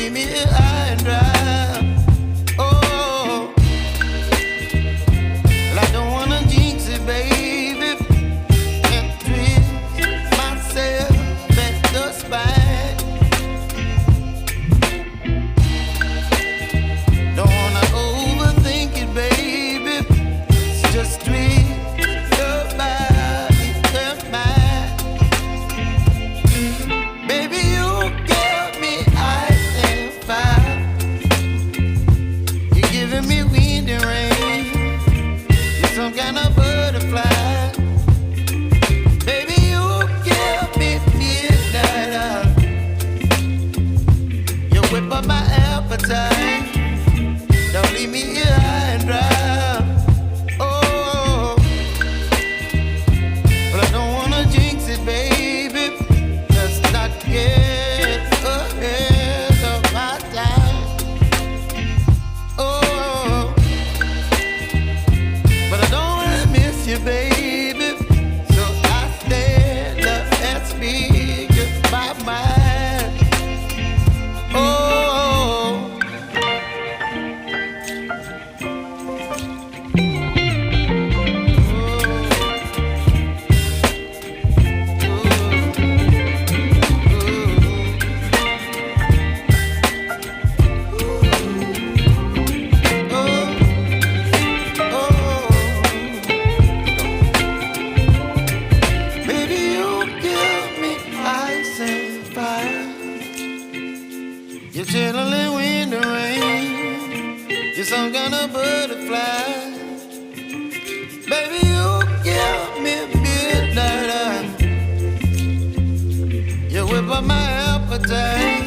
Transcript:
leave me high and dry. Oh, well, I don't wanna jinx it, baby, and twist myself at the spine. Don't wanna overthink it, baby. It's just twist your body and mine. Baby, you give me ice and fire. You're giving me wind and rain. You're some kind of butterfly. Baby, you give me midnight oil. You whip up my appetite. Don't leave me here high and dry. Oh, but I don't wanna jinx it, baby. Let's not get ahead of my time. Oh, but I don't wanna miss you, baby. So I stand up and speak my mind. Oh. Baby, you give me ice and fire. You're chilling wind and rain. You're some kind of butterfly. Baby, you give me midnight oil. You whip up my appetite.